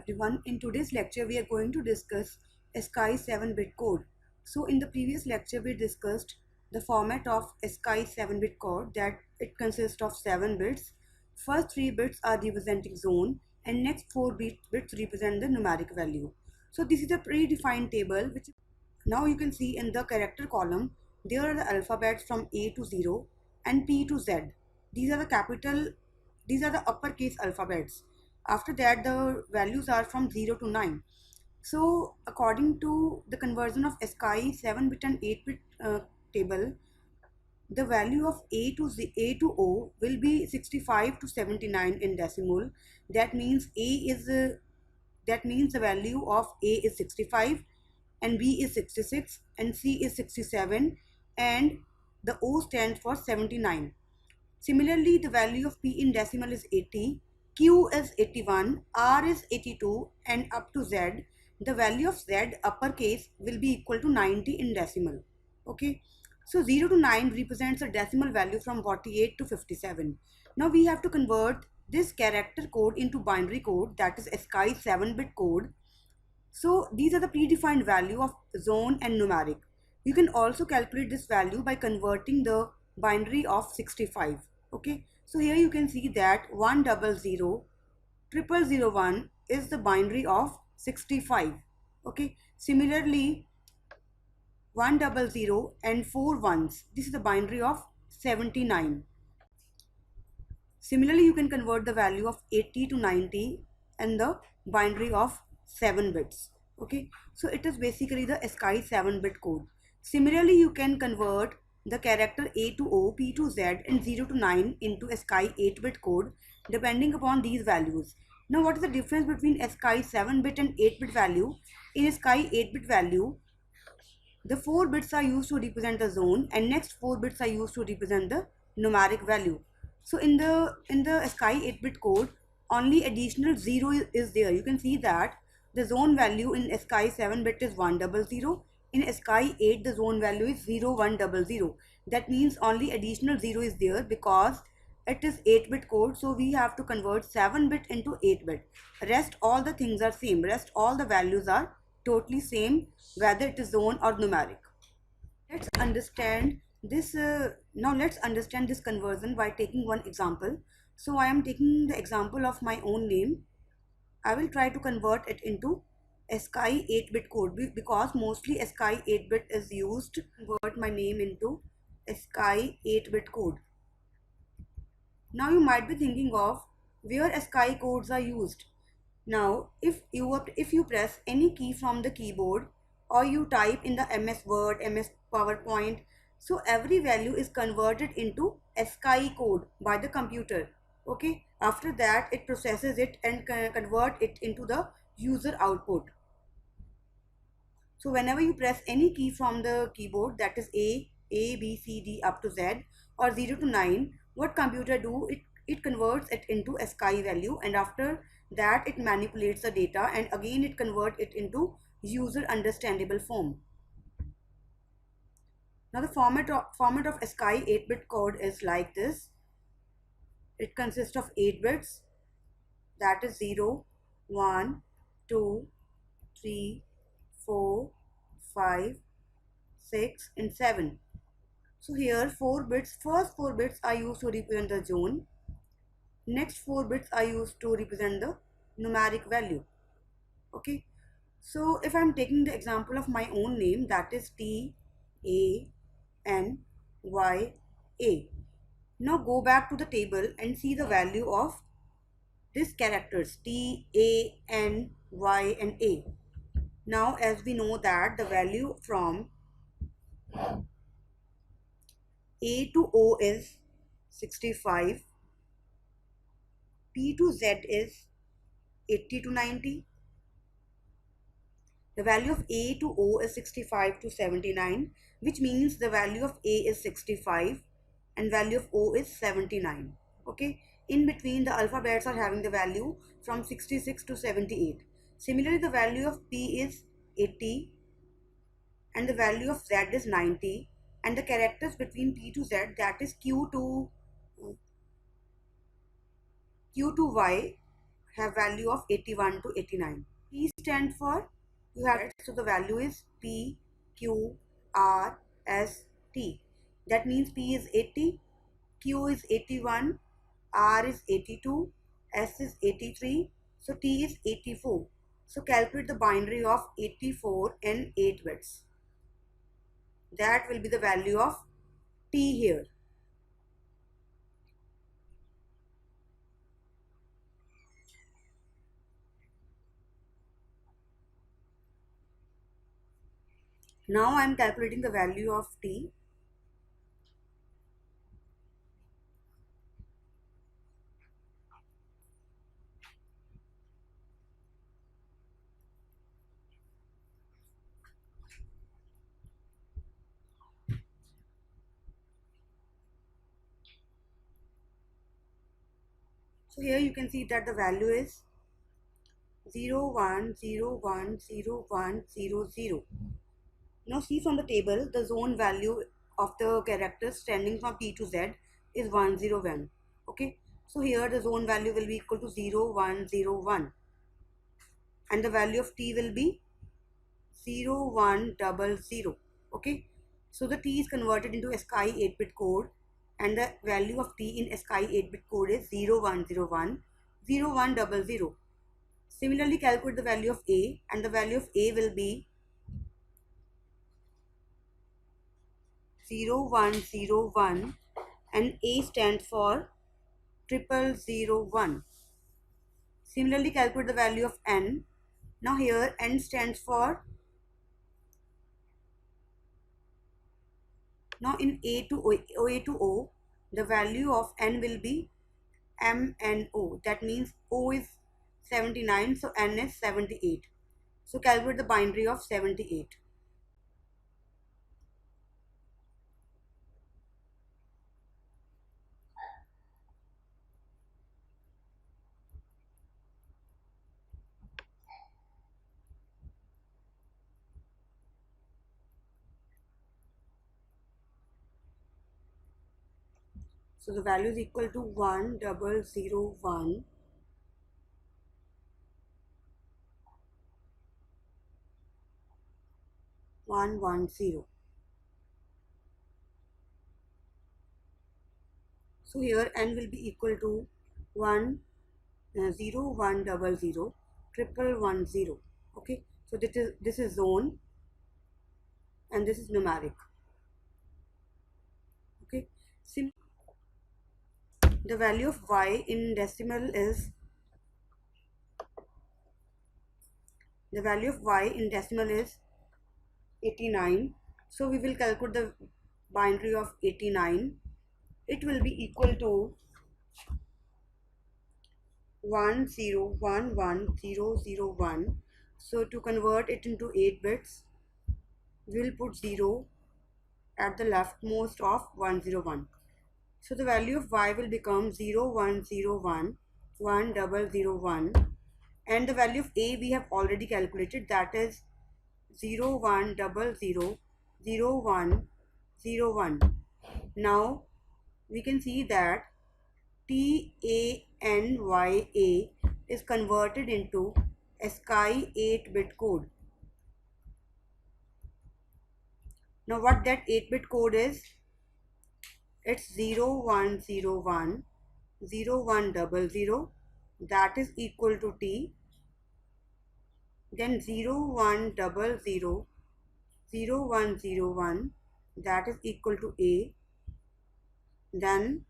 everyone. In today's lecture, we are going to discuss ASCII 7-bit code. So in the previous lecture, we discussed the format of ASCII 7-bit code, that it consists of 7 bits. First 3 bits are representing zone and next 4 bits represent the numeric value. So this is a predefined table which now you can see in the character column, there are the alphabets from A to 0 and P to Z. These are the uppercase alphabets. After that, the values are from 0 to 9. So according to the conversion of ASCII 7-bit and 8-bit table, the value of A to O will be 65 to 79 in decimal. That means the value of A is 65 and B is 66 and C is 67 and the O stands for 79. Similarly, the value of P in decimal is 80, Q is 81, R is 82 and up to Z. The value of Z uppercase will be equal to 90 in decimal. Okay. So 0 to 9 represents a decimal value from 48 to 57. Now we have to convert this character code into binary code, that is ASCII 7-bit code. So these are the predefined value of zone and numeric. You can also calculate this value by converting the binary of 65. Okay, so here you can see that 1000001 is the binary of 65. Okay, similarly 100 and 4 ones, this is the binary of 79. Similarly, you can convert the value of 80 to 90 and the binary of 7 bits. Okay, so it is basically the ASCII 7-bit code. Similarly, you can convert the character A to O, P to Z and 0 to 9 into ASCII 8-bit code depending upon these values. Now, what is the difference between ASCII 7-bit and 8-bit value? In ASCII 8-bit value, the 4 bits are used to represent the zone and next 4 bits are used to represent the numeric value. So in the ASCII 8-bit code, only additional 0 is there. You can see that the zone value in ASCII 7-bit is 100. In ASCII 8, the zone value is 0100. That means only additional 0 is there because it is 8-bit code. So we have to convert 7-bit into 8-bit. Rest all the things are same. Rest all the values are totally same, whether it is zone or numeric. Let's understand this. Now let's understand this conversion by taking one example. So I am taking the example of my own name. I will try to convert it into ASCII 8-bit code because mostly ASCII 8-bit is used to convert my name into ASCII 8-bit code. Now you might be thinking of where ASCII codes are used. Now if you press any key from the keyboard or you type in the MS Word, MS PowerPoint, so every value is converted into ASCII code by the computer. Okay, after that it processes it and convert it into the user output. So whenever you press any key from the keyboard, that is A, B, C, D up to Z or 0 to 9, what computer do? It converts it into ASCII value and after that it manipulates the data and again it converts it into user understandable form. Now the format of ASCII 8-bit code is like this. It consists of 8 bits, that is 0, 1, 2, 3, 4, 5, 6 and 7. So here first 4 bits are used to represent the zone. Next 4 bits are used to represent the numeric value. Okay. So if I'm taking the example of my own name, that is TANYA. Now go back to the table and see the value of these characters T, A, N, Y and A. Now as we know that the value from A to O is 65, P to Z is 80 to 90. The value of A to O is 65 to 79, which means the value of A is 65 and value of O is 79. Okay, in between the alphabets are having the value from 66 to 78. Similarly, the value of P is 80 and the value of Z is 90 and the characters between P to Z, that is Q to Y, have value of 81 to 89. P stand for, you have it, so the value is P, Q, R, S, T. That means P is 80, Q is 81, R is 82, S is 83, so T is 84. So calculate the binary of 84 in 8 bits. That will be the value of T here. Now I am calculating the value of T. So here you can see that the value is 01010100. Now see from the table, the zone value of the characters standing from T to Z is 101. Okay, so here the zone value will be equal to 0101 and the value of T will be 0100. Okay, so the T is converted into ASCII 8-bit code and the value of T in ASCII 8-bit code is 0101 0100. Similarly, calculate the value of A and the value of A will be 0101 and A stands for 0001. Similarly, calculate the value of N. Now here N stands for, now in A to O, the value of N will be MNO. That means O is 79, so N is 78. So calculate the binary of 78. So the value is equal to 1001 110. So here N will be equal to 1 0 1 0 0 1 Okay, so this is zone and this is numeric. Okay, the value of Y in decimal is, the value of Y in decimal is 89. So we will calculate the binary of 89. It will be equal to 1011001. So to convert it into 8 bits, we will put 0 at the leftmost of 101. So the value of Y will become 0101 1001 and the value of A we have already calculated, that is 01000101. Now we can see that TANYA is converted into ASCII 8-bit code. Now what that 8-bit code is, it's 0101 0100, that is equal to T, then 0100 0101, that is equal to A, then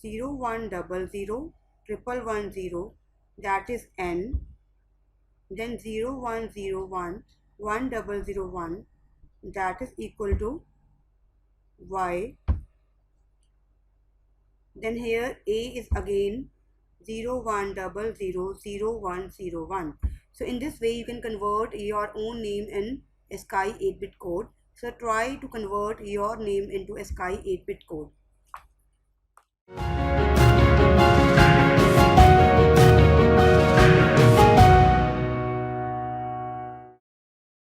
0100 110, that is N, then 0101 1001, that is equal to Y. Then here A is again 01000101. So in this way you can convert your own name in ASCII 8-bit code. So try to convert your name into ASCII 8-bit code.